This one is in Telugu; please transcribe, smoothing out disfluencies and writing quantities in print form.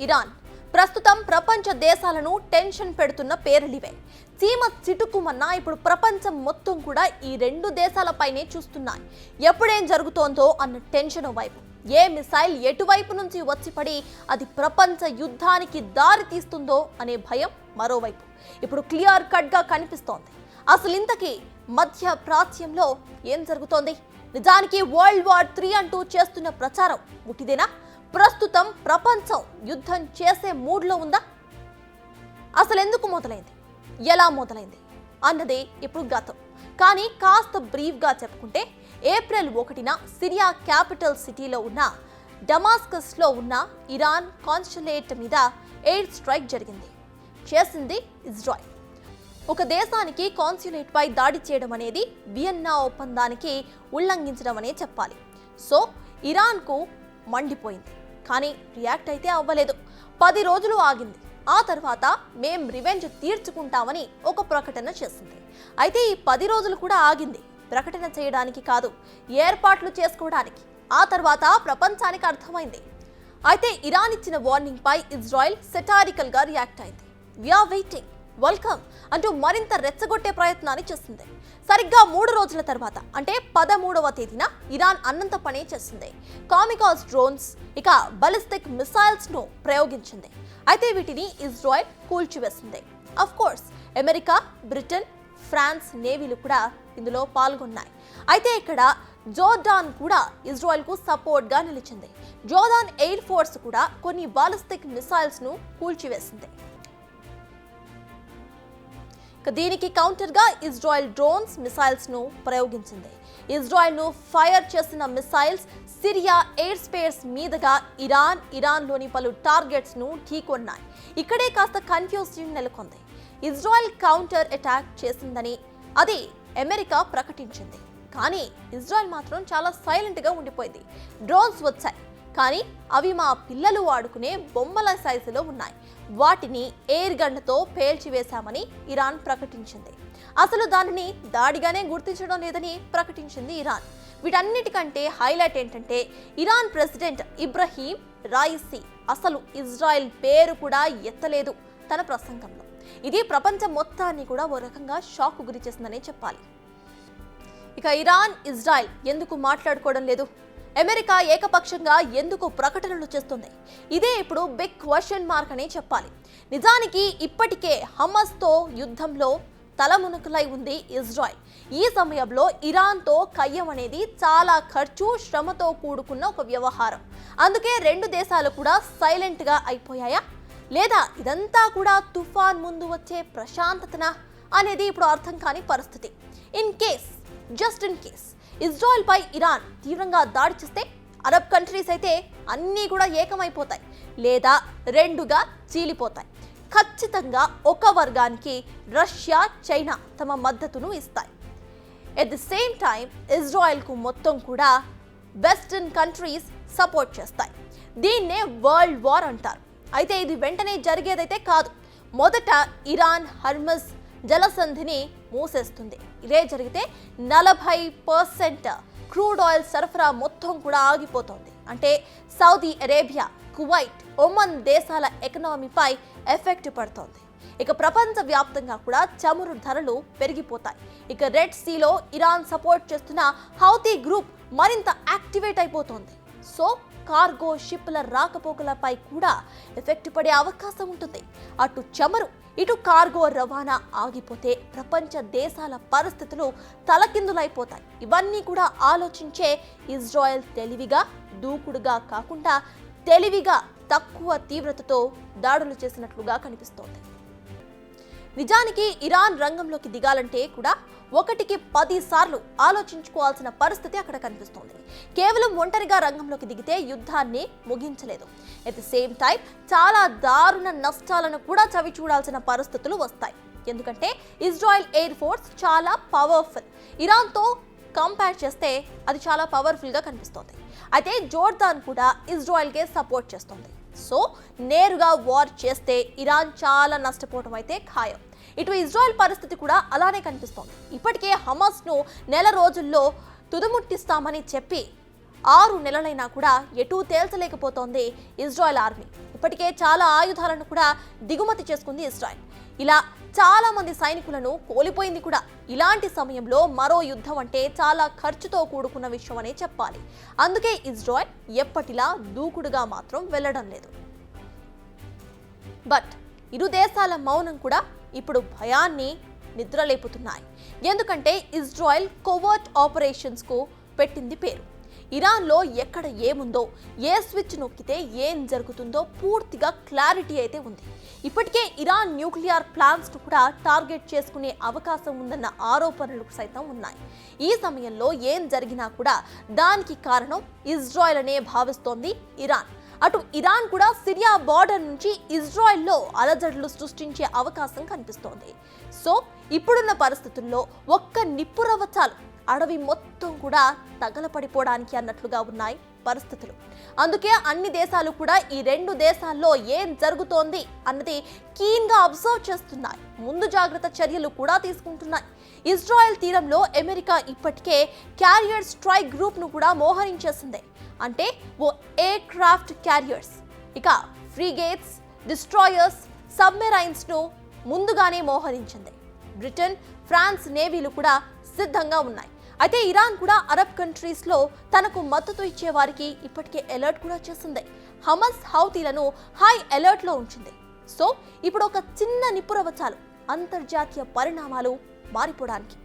ఇరాన్. ప్రస్తుతం ప్రపంచ దేశాలను టెన్షన్ పెడుతున్న పేర్లివే. చీమ చిటుకుమన్నా ఇప్పుడు ప్రపంచం మొత్తం కూడా ఈ రెండు దేశాలపైనే చూస్తున్నాయి. ఎప్పుడేం జరుగుతోందో అన్న టెన్షన్ వైపు, ఏ మిసైల్ ఎటువైపు నుంచి వచ్చి పడి అది ప్రపంచ యుద్ధానికి దారి తీస్తుందో అనే భయం మరోవైపు ఇప్పుడు క్లియర్ కట్ గా కనిపిస్తోంది. అసలు ఇంతకీ మధ్య ప్రాచ్యంలో ఏం జరుగుతోంది? నిజానికి వరల్డ్ వార్ 3 అంటూ చేస్తున్న ప్రచారం ఉటిదేనా? ప్రస్తుతం ప్రపంచం యుద్ధం చేసే మూడ్లో ఉందా? అసలు ఎందుకు మొదలైంది, ఎలా మొదలైంది అన్నదే ఇప్పుడు గతం. కానీ కాస్త బ్రీఫ్గా చెప్పుకుంటే, ఏప్రిల్ 1న సిరియా క్యాపిటల్ సిటీలో ఉన్న డమాస్కస్లో ఉన్న ఇరాన్ కాన్సులేట్ మీద ఎయిర్ స్ట్రైక్ జరిగింది. చేసింది ఇజ్రాయెల్. ఒక దేశానికి కాన్సులేట్ పై దాడి చేయడం అనేది వియన్నా ఒప్పందానికి ఉల్లంఘించడం అనే చెప్పాలి. సో ఇరాన్కు మండిపోయింది. కానీ రియాక్ట్ అయితే అవ్వలేదు. 10 రోజులు ఆగింది. ఆ తర్వాత మేం రివెంజ్ తీర్చుకుంటామని ఒక ప్రకటన చేసింది. అయితే ఈ 10 రోజులు కూడా ఆగింది ప్రకటన చేయడానికి కాదు, ఏర్పాట్లు చేసుకోవడానికి. ఆ తర్వాత ప్రపంచానికి అర్థమైంది. అయితే ఇరాన్ ఇచ్చిన వార్నింగ్ పై ఇజ్రాయెల్ సెటారికల్ గా రియాక్ట్ అయింది. వీఆర్ వెయిటింగ్, వెల్కమ్ అంటూ మరింత రెచ్చగొట్టే ప్రయత్నాన్ని చేస్తుంది. సరిగ్గా 3 రోజుల తర్వాత, అంటే 13వ తేదీన ఇరాన్ అన్నంత పనే చేస్తుంది. కామికాజ్ డ్రోన్స్, ఇక బాలిస్టిక్ మిసైల్స్ ను ప్రయోగించింది. అయితే వీటిని ఇజ్రాయెల్ కూల్చివేసింది. Of course America, Britain, France నేవీలు కూడా ఇందులో పాల్గొన్నాయి. అయితే ఇక్కడ జోర్డాన్ కూడా ఇజ్రాయెల్ కు సపోర్ట్ గా నిలిచింది. జోర్డాన్ ఎయిర్ ఫోర్స్ కూడా కొన్ని బాలిస్టిక్ మిసైల్స్ ను కూల్చివేసింది. దీనికి కౌంటర్ గా ఇజ్రాయెల్ డ్రోన్స్ మిసైల్స్ ను ప్రయోగించింది. ఇజ్రాయెల్ ను ఫైర్ చేసిన మిసైల్స్ సిరియా ఎయిర్ స్పేస్ మీదుగా ఇరాన్లోని పలు టార్గెట్స్ ను ఢీకొన్నాయి. ఇక్కడే కాస్త కన్ఫ్యూజన్ నెలకొంది. ఇజ్రాయెల్ కౌంటర్ అటాక్ చేసిందని అది అమెరికా ప్రకటించింది. కానీ ఇజ్రాయెల్ మాత్రం చాలా సైలెంట్ గా ఉండిపోయింది. డ్రోన్స్ వచ్చాయి, కానీ అవి మా పిల్లలు వాడుకునే బొమ్మల సైజులో ఉన్నాయి. వాటిని ఎయిర్ గన్తో పేల్చివేశామని ఇరాన్ ప్రకటించింది. అసలు దానిని దాడిగానే గుర్తించడం లేదని ప్రకటించింది ఇరాన్. వీటన్నిటికంటే హైలైట్ ఏంటంటే, ఇరాన్ ప్రెసిడెంట్ ఇబ్రహీం రాయిసీ అసలు ఇజ్రాయెల్ పేరు కూడా ఎత్తలేదు తన ప్రసంగంలో. ఇది ప్రపంచం మొత్తాన్ని కూడా ఓ రకంగా షాక్ గురి చేసిందనే చెప్పాలి. ఇక ఇరాన్, ఇజ్రాయెల్ ఎందుకు మాట్లాడుకోవడం లేదు? అమెరికా ఏకపక్షంగా ఎందుకు ప్రకటనలు చేస్తుంది? ఇదే ఇప్పుడు బిగ్ క్వశ్చన్ మార్క్ అనే చెప్పాలి. నిజానికి ఇప్పటికే హమాస్తో యుద్ధంలో తలమునకలై ఉంది ఇజ్రాయెల్. ఈ సమయంలో ఇరాన్తో కయ్యం అనేది చాలా ఖర్చు, శ్రమతో కూడుకున్న ఒక వ్యవహారం. అందుకే రెండు దేశాలు కూడా సైలెంట్గా అయిపోయాయా, లేదా ఇదంతా కూడా తుఫాన్ ముందు వచ్చే ప్రశాంతతనా అనేది ఇప్పుడు అర్థం కాని పరిస్థితి. జస్ట్ ఇన్ కేస్ ఇజ్రాయెల్ పై ఇరాన్ తీవ్రంగా దాడి చేస్తే అరబ్ కంట్రీస్ అయితే అన్నీ కూడా ఏకమైపోతాయి, లేదా రెండుగా చీలిపోతాయి. ఖచ్చితంగా ఒక వర్గానికి రష్యా, చైనా తమ మద్దతును ఇస్తాయి. ఎట్ ది సేమ్ టైం ఇజ్రాయెల్కు మొత్తం కూడా వెస్టర్న్ కంట్రీస్ సపోర్ట్ చేస్తాయి. దీన్నే వరల్డ్ వార్ అంటారు. అయితే ఇది వెంటనే జరిగేదైతే కాదు. మొదట ఇరాన్ హర్మజ్ జలసంధిని మూసేస్తుంది. ఇదే జరిగితే 40% క్రూడ్ ఆయిల్ సరఫరా మొత్తం కూడా ఆగిపోతుంది. అంటే సౌదీ అరేబియా, కువైట్, ఒమన్ దేశాల ఎకనామీపై ఎఫెక్ట్ పడుతోంది. ఇక ప్రపంచ వ్యాప్తంగా కూడా చమురు ధరలు పెరిగిపోతాయి. ఇక రెడ్ సీలో ఇరాన్ సపోర్ట్ చేస్తున్న హౌతీ గ్రూప్ మరింత యాక్టివేట్ అయిపోతోంది. సో కార్గో షిప్ల రాకపోకలపై కూడా ఎఫెక్ట్ పడే అవకాశం ఉంటుంది. అటు చమురు, ఇటు కార్గో రవాణా ఆగిపోతే ప్రపంచ దేశాల పరిస్థితులు తలకిందులైపోతాయి. ఇవన్నీ కూడా ఆలోచించే ఇజ్రాయెల్ తెలివిగా, దూకుడుగా కాకుండా తెలివిగా తక్కువ తీవ్రతతో దాడులు చేసినట్లుగా కనిపిస్తోంది. నిజానికి ఇరాన్ రంగంలోకి దిగాలంటే కూడా 1కి 10 సార్లు ఆలోచించుకోవాల్సిన పరిస్థితి అక్కడ కనిపిస్తోంది. కేవలం ఒంటరిగా రంగంలోకి దిగితే యుద్ధాన్ని ముగించలేదు. ఎట్ ది సేమ్ టైం చాలా దారుణ నష్టాలను కూడా చవి చూడాల్సిన పరిస్థితులు వస్తాయి. ఎందుకంటే ఇజ్రాయెల్ ఎయిర్ ఫోర్స్ చాలా పవర్ఫుల్. ఇరాన్తో కంపేర్ చేస్తే అది చాలా పవర్ఫుల్గా కనిపిస్తోంది. అయితే జోర్దాన్ కూడా ఇజ్రాయెల్కే సపోర్ట్ చేస్తుంది. సో నేరుగా వార్ చేస్తే ఇరాన్ చాలా నష్టపోవడం అయితే ఖాయం. ఇటు ఇజ్రాయెల్ పరిస్థితి కూడా అలానే కనిపిస్తోంది. ఇప్పటికే హమాస్ను నెల రోజుల్లో తుదముట్టిస్తామని చెప్పి 6 నెలలైనా కూడా ఎటూ తేల్చలేకపోతోంది ఇజ్రాయెల్ ఆర్మీ. ఇప్పటికే చాలా ఆయుధాలను కూడా దిగుమతి చేసుకుంది ఇజ్రాయెల్. ఇలా చాలా మంది సైనికులను కోల్పోయింది కూడా. ఇలాంటి సమయంలో మరో యుద్ధం అంటే చాలా ఖర్చుతో కూడుకున్న విషయం అనే చెప్పాలి. అందుకే ఇజ్రాయెల్ ఎప్పటిలా దూకుడుగా మాత్రం వెళ్ళడం లేదు. బట్ ఇరు దేశాల మౌనం కూడా ఇప్పుడు భయాన్ని నిద్రలేపుతున్నాయి. ఎందుకంటే ఇజ్రాయెల్ కోవర్ట్ ఆపరేషన్స్ కు పెట్టింది పేరు. ఇరాన్లో ఎక్కడ ఏముందో, ఏ స్విచ్ నొక్కితే ఏం జరుగుతుందో పూర్తిగా క్లారిటీ అయితే ఉంది. ఇప్పటికే ఇరాన్ న్యూక్లియర్ ప్లాంట్స్ ను కూడా టార్గెట్ చేసుకునే అవకాశం ఉందన్న ఆరోపణలు సైతం ఉన్నాయి. ఈ సమయంలో ఏం జరిగినా కూడా దానికి కారణం ఇజ్రాయెల్ అనే భావిస్తోంది ఇరాన్. అటు ఇరాన్ కూడా సిరియా బార్డర్ నుంచి ఇజ్రాయెల్లో అలజడులు సృష్టించే అవకాశం కనిపిస్తోంది. సో ఇప్పుడున్న పరిస్థితుల్లో ఒక్క నిప్పురవ్వ చాలు అడవి మొత్తం కూడా తగలపడిపోవడానికి అన్నట్లుగా ఉన్నాయి పరిస్థితులు. అందుకే అన్ని దేశాలు కూడా ఈ 2 దేశాల్లో ఏం జరుగుతోంది అన్నది కీన్గా అబ్జర్వ్ చేస్తున్నాయి. ముందు జాగ్రత్త చర్యలు కూడా తీసుకుంటున్నాయి. ఇజ్రాయెల్ తీరంలో అమెరికా ఇప్పటికే క్యారియర్ స్ట్రైక్ గ్రూప్ ను కూడా మోహరించేసింది. అంటే ఓ ఎయిర్ క్రాఫ్ట్ క్యారియర్స్, ఇక ఫ్రీగేట్స్, డిస్ట్రాయర్స్, సబ్మెరైన్స్ ను ముందుగానే మోహరించింది. బ్రిటన్, ఫ్రాన్స్ నేవీలు కూడా సిద్ధంగా ఉన్నాయి. అయితే ఇరాన్ కూడా అరబ్ కంట్రీస్ లో తనకు మద్దతు ఇచ్చే వారికి ఇప్పటికే అలర్ట్ కూడా చేసింది. హమస్, హౌతీలను హై అలర్ట్ లో ఉంచింది. సో ఇప్పుడు ఒక చిన్న నిప్పురవ్వ చాలు అంతర్జాతీయ పరిణామాలు మారిపోవడానికి.